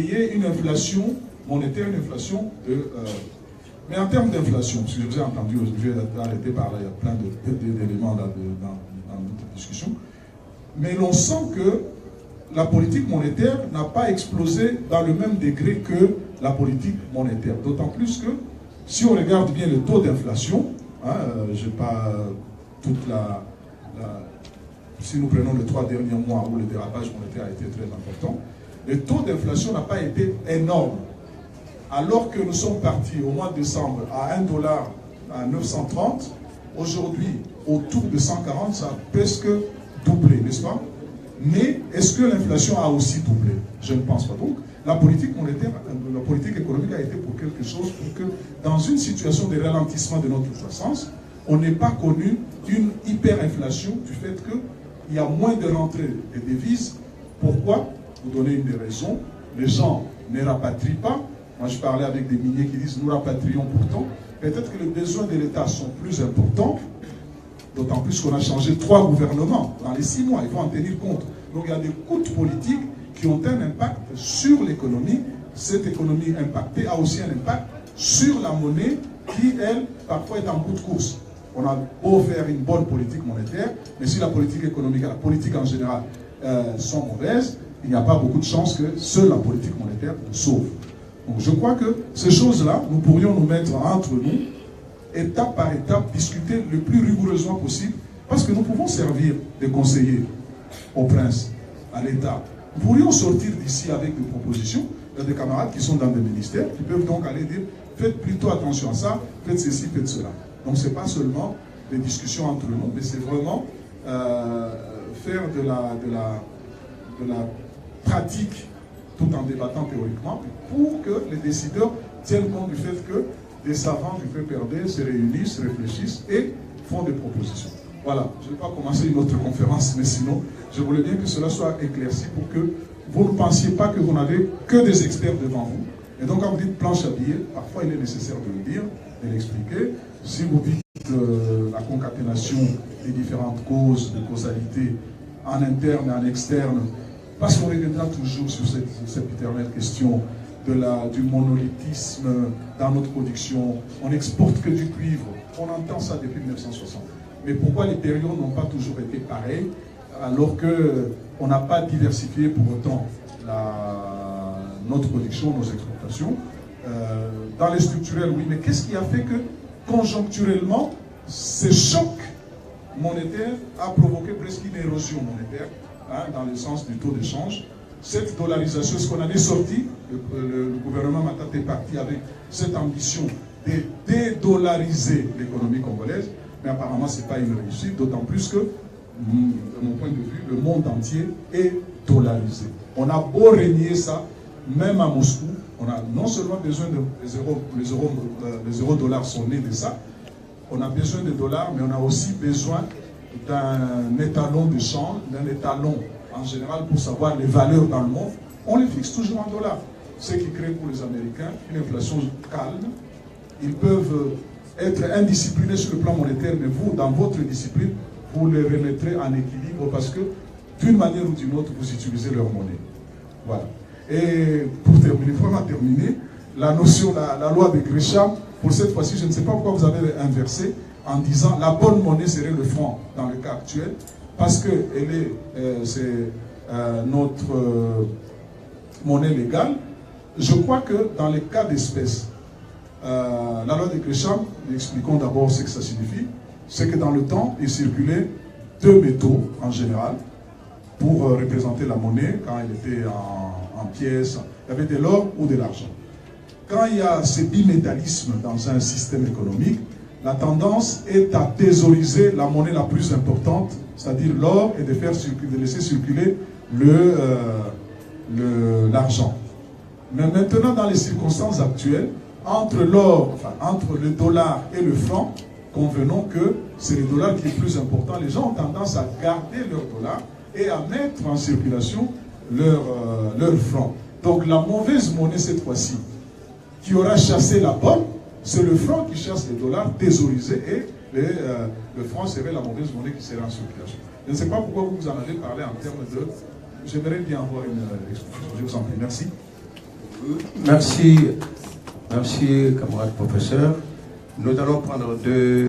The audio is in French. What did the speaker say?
créer une inflation monétaire, une inflation de... mais en termes d'inflation, parce que je vous ai entendu, je vais arrêter par là, il y a plein d'éléments dans notre discussion, mais l'on sent que la politique monétaire n'a pas explosé dans le même degré que la politique monétaire. D'autant plus que, si on regarde bien le taux d'inflation, hein, je n'ai pas toute si nous prenons les 3 derniers mois où le dérapage monétaire a été très important, le taux d'inflation n'a pas été énorme. Alors que nous sommes partis au mois de décembre à 1 dollar à 930, aujourd'hui, autour de 140, ça a presque doublé, n'est-ce pas? Mais est-ce que l'inflation a aussi doublé? Je ne pense pas. Donc, la politique monétaire, la politique économique a été pour quelque chose pour que, dans une situation de ralentissement de notre croissance, on n'ait pas connu une hyperinflation du fait qu'il y a moins de rentrées de devises. Pourquoi? Vous donnez une des raisons. Les gens ne rapatrient pas. Moi, je parlais avec des miniers qui disent « nous rapatrions pourtant ». Peut-être que les besoins de l'État sont plus importants, d'autant plus qu'on a changé 3 gouvernements dans les 6 mois. Il faut en tenir compte. Donc, il y a des coûts politiques qui ont un impact sur l'économie. Cette économie impactée a aussi un impact sur la monnaie qui, elle, parfois est en bout de course. On a beau faire une bonne politique monétaire, mais si la politique économique et la politique en général sont mauvaises, il n'y a pas beaucoup de chances que seule la politique monétaire nous sauve. Donc je crois que ces choses-là, nous pourrions nous mettre entre nous, étape par étape, discuter le plus rigoureusement possible, parce que nous pouvons servir de conseillers au prince, à l'État. Nous pourrions sortir d'ici avec des propositions. Il y a des camarades qui sont dans des ministères, qui peuvent donc aller dire, faites plutôt attention à ça, faites ceci, faites cela. Donc ce n'est pas seulement des discussions entre nous, mais c'est vraiment faire de la pratique tout en débattant théoriquement, pour que les décideurs tiennent compte du fait que des savants du peuple RD se réunissent, réfléchissent et font des propositions. Voilà, je ne vais pas commencer une autre conférence, mais sinon, je voulais bien que cela soit éclairci pour que vous ne pensiez pas que vous n'avez que des experts devant vous. Et donc, quand vous dites planche à billets, parfois il est nécessaire de le dire, de l'expliquer. Si vous dites la concaténation des différentes causes, de causalité, en interne et en externe, parce qu'on reviendra toujours sur cette éternelle question du monolithisme dans notre production. On n'exporte que du cuivre. On entend ça depuis 1960. Mais pourquoi les périodes n'ont pas toujours été pareilles, alors qu'on n'a pas diversifié pour autant notre production, nos exportations? Dans les structurels, oui, mais qu'est-ce qui a fait que, conjoncturellement, ce choc monétaire a provoqué presque une érosion monétaire, hein, dans le sens du taux d'échange? Cette dollarisation, ce qu'on en est sorti, le gouvernement Matata est parti avec cette ambition de dédollariser l'économie congolaise, mais apparemment ce n'est pas une réussite, d'autant plus que, de mon point de vue, le monde entier est dollarisé. On a beau régner ça, même à Moscou, on a non seulement besoin les euros-dollars sont nés de ça, on a besoin de dollars, mais on a aussi besoin d'un étalon de change, d'un étalon en général pour savoir les valeurs dans le monde. On les fixe toujours en dollars. Ce qui crée pour les Américains une inflation calme. Ils peuvent être indisciplinés sur le plan monétaire, mais vous, dans votre discipline, vous les remettrez en équilibre parce que d'une manière ou d'une autre, vous utilisez leur monnaie. Voilà. Et pour terminer, vraiment terminer, la notion, la loi de Gresham, pour cette fois-ci, je ne sais pas pourquoi vous avez inversé en disant la bonne monnaie serait le franc dans le cas actuel, parce que c'est notre monnaie légale. Je crois que dans les cas d'espèce, la loi de Gresham, expliquons d'abord ce que ça signifie, c'est que dans le temps, il circulait 2 métaux en général pour représenter la monnaie quand elle était en pièces. Il y avait de l'or ou de l'argent. Quand il y a ce bimétallisme dans un système économique, la tendance est à thésauriser la monnaie la plus importante, c'est-à-dire l'or, et de laisser circuler l'argent. Mais maintenant, dans les circonstances actuelles, entre l'or, enfin, entre le dollar et le franc, convenons que c'est le dollar qui est plus important. Les gens ont tendance à garder leur dollar et à mettre en circulation leur franc. Donc la mauvaise monnaie cette fois-ci, qui aura chassé la bonne, c'est le franc qui chasse les dollars thésaurisés et le franc serait la mauvaise monnaie qui serait en circulation. Je ne sais pas pourquoi vous en avez parlé en termes de... J'aimerais bien avoir une explication. Je vous en prie. Merci. Merci, camarade professeur. Nous allons prendre deux...